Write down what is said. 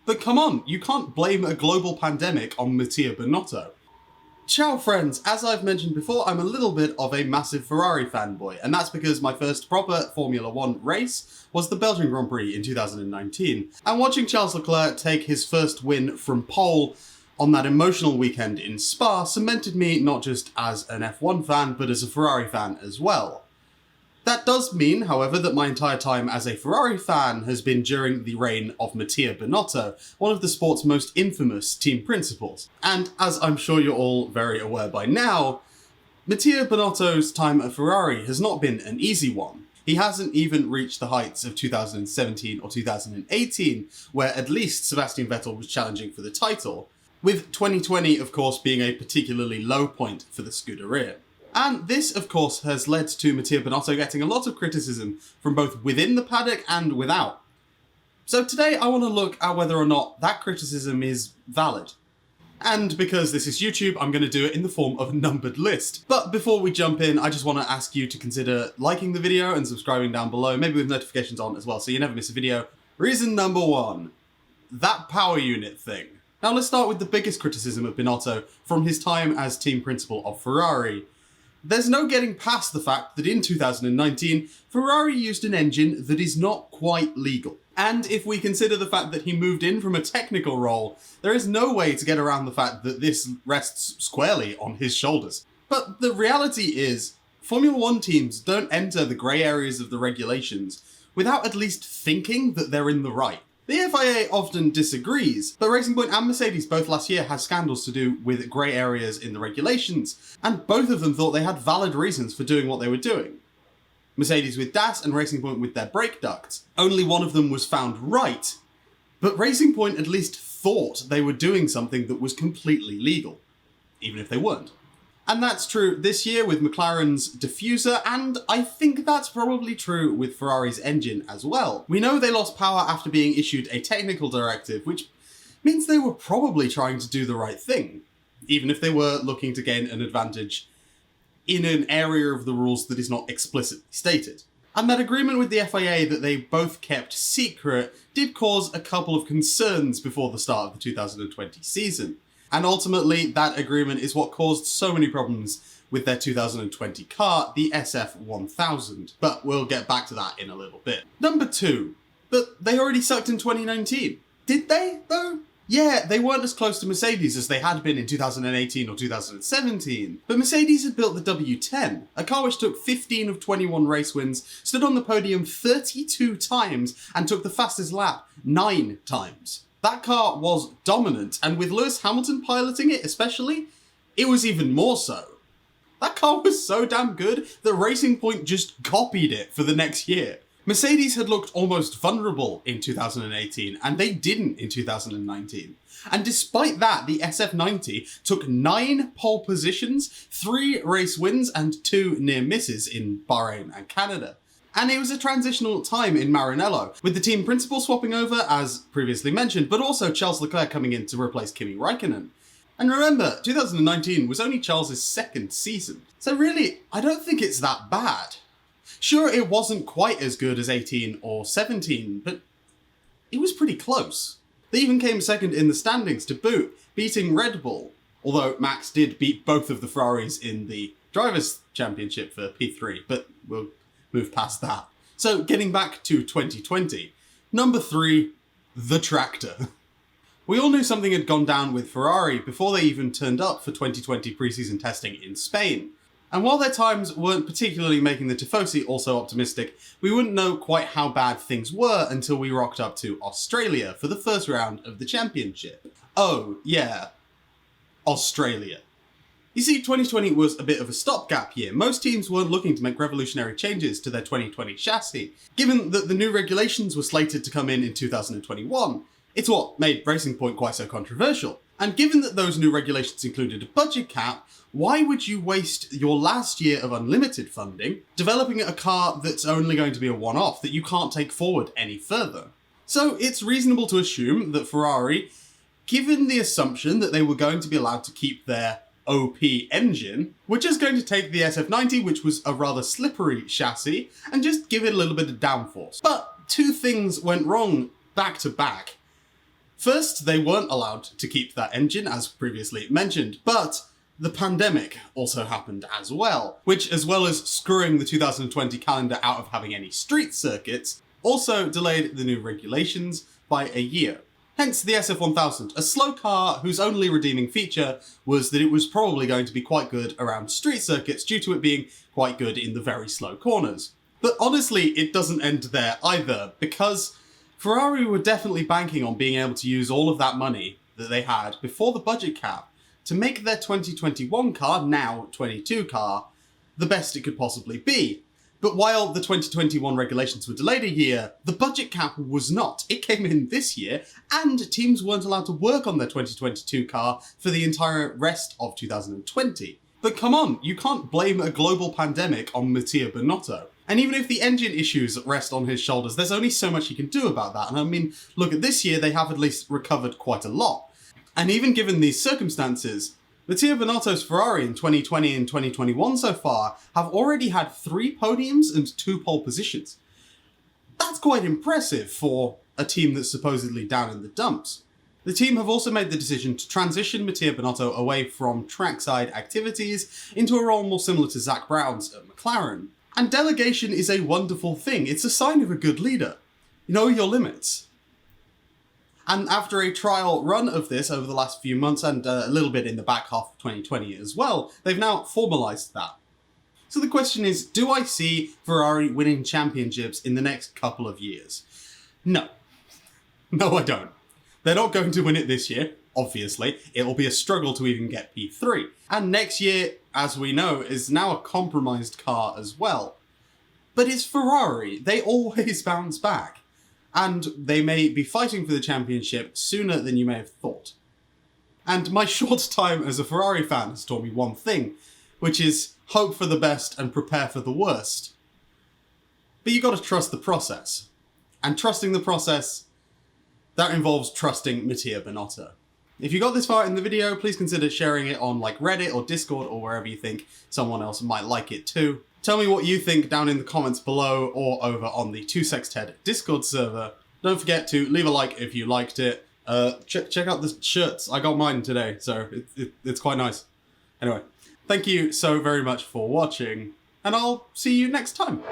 But come on, you can't blame a global pandemic on Mattia Binotto. Ciao friends, as I've mentioned before, I'm a little bit of a massive Ferrari fanboy, and that's because my first proper Formula 1 race was the Belgian Grand Prix in 2019. And watching Charles Leclerc take his first win from pole on that emotional weekend in Spa cemented me not just as an F1 fan, but as a Ferrari fan as well. That does mean, however, that my entire time as a Ferrari fan has been during the reign of Mattia Binotto, one of the sport's most infamous team principals. And as I'm sure you're all very aware by now, Mattia Binotto's time at Ferrari has not been an easy one. He hasn't even reached the heights of 2017 or 2018, where at least Sebastian Vettel was challenging for the title, with 2020 of course being a particularly low point for the Scuderia. And this, of course, has led to Mattia Binotto getting a lot of criticism from both within the paddock and without. So today I want to look at whether or not that criticism is valid. And because this is YouTube, I'm going to do it in the form of a numbered list. But before we jump in, I just want to ask you to consider liking the video and subscribing down below, maybe with notifications on as well, so you never miss a video. Reason number one, that power unit thing. Now let's start with the biggest criticism of Binotto from his time as team principal of Ferrari. There's no getting past the fact that in 2019, Ferrari used an engine that is not quite legal. And if we consider the fact that he moved in from a technical role, there is no way to get around the fact that this rests squarely on his shoulders. But the reality is, Formula 1 teams don't enter the grey areas of the regulations without at least thinking that they're in the right. The FIA often disagrees, but Racing Point and Mercedes both last year had scandals to do with grey areas in the regulations, and both of them thought they had valid reasons for doing what they were doing. Mercedes with DAS and Racing Point with their brake ducts. Only one of them was found right, but Racing Point at least thought they were doing something that was completely legal, even if they weren't. And that's true this year with McLaren's diffuser, and I think that's probably true with Ferrari's engine as well. We know they lost power after being issued a technical directive, which means they were probably trying to do the right thing, even if they were looking to gain an advantage in an area of the rules that is not explicitly stated. And that agreement with the FIA that they both kept secret did cause a couple of concerns before the start of the 2020 season. And ultimately, that agreement is what caused so many problems with their 2020 car, the SF1000. But we'll get back to that in a little bit. Number two, but they already sucked in 2019. Did they, though? Yeah, they weren't as close to Mercedes as they had been in 2018 or 2017. But Mercedes had built the W10, a car which took 15 of 21 race wins, stood on the podium 32 times, and took the fastest lap 9 times. That car was dominant, and with Lewis Hamilton piloting it especially, it was even more so. That car was so damn good that Racing Point just copied it for the next year. Mercedes had looked almost vulnerable in 2018, and they didn't in 2019. And despite that, the SF90 took 9 pole positions, 3 race wins, and 2 near misses in Bahrain and Canada. And it was a transitional time in Maranello, with the team principal swapping over, as previously mentioned, but also Charles Leclerc coming in to replace Kimi Räikkönen. And remember, 2019 was only Charles' second season, so really, I don't think it's that bad. Sure, it wasn't quite as good as 18 or 17, but it was pretty close. They even came second in the standings to boot, beating Red Bull, although Max did beat both of the Ferraris in the Drivers' Championship for P3, but we'll move past that. So getting back to 2020, number 3, the tractor. We all knew something had gone down with Ferrari before they even turned up for 2020 preseason testing in Spain. And while their times weren't particularly making the Tifosi also optimistic, we wouldn't know quite how bad things were until we rocked up to Australia for the first round of the championship. Oh yeah, Australia. You see, 2020 was a bit of a stopgap year. Most teams weren't looking to make revolutionary changes to their 2020 chassis. Given that the new regulations were slated to come in 2021, it's what made Racing Point quite so controversial. And given that those new regulations included a budget cap, why would you waste your last year of unlimited funding developing a car that's only going to be a one-off that you can't take forward any further? So it's reasonable to assume that Ferrari, given the assumption that they were going to be allowed to keep their OP engine, we're just going to take the SF90, which was a rather slippery chassis, and just give it a little bit of downforce. But 2 things went wrong back to back. First, they weren't allowed to keep that engine, as previously mentioned, but the pandemic also happened as well, which, as well as screwing the 2020 calendar out of having any street circuits, also delayed the new regulations by a year. Hence the SF1000, a slow car whose only redeeming feature was that it was probably going to be quite good around street circuits due to it being quite good in the very slow corners. But honestly, it doesn't end there either, because Ferrari were definitely banking on being able to use all of that money that they had before the budget cap to make their 2021 car, now 22 car, the best it could possibly be. But while the 2021 regulations were delayed a year, the budget cap was not. It came in this year, and teams weren't allowed to work on their 2022 car for the entire rest of 2020. But come on, you can't blame a global pandemic on Mattia Binotto. And even if the engine issues rest on his shoulders, there's only so much he can do about that. And I mean, look, at this year, they have at least recovered quite a lot. And even given these circumstances, Mattia Binotto's Ferrari in 2020 and 2021 so far have already had 3 podiums and 2 pole positions. That's quite impressive for a team that's supposedly down in the dumps. The team have also made the decision to transition Mattia Binotto away from trackside activities into a role more similar to Zak Brown's at McLaren. And delegation is a wonderful thing. It's a sign of a good leader. Know your limits. And after a trial run of this over the last few months and a little bit in the back half of 2020 as well, they've now formalised that. So the question is, do I see Ferrari winning championships in the next couple of years? No. No, I don't. They're not going to win it this year, obviously. It will be a struggle to even get P3. And next year, as we know, is now a compromised car as well. But it's Ferrari. They always bounce back. And they may be fighting for the championship sooner than you may have thought. And my short time as a Ferrari fan has taught me one thing, which is hope for the best and prepare for the worst. But you got to trust the process. And trusting the process, that involves trusting Mattia Binotto. If you got this far in the video, please consider sharing it on like Reddit or Discord or wherever you think someone else might like it too. Tell me what you think down in the comments below or over on the 2sexted Discord server. Don't forget to leave a like if you liked it. Check out the shirts. I got mine today, so it's quite nice. Anyway, thank you so very much for watching, and I'll see you next time.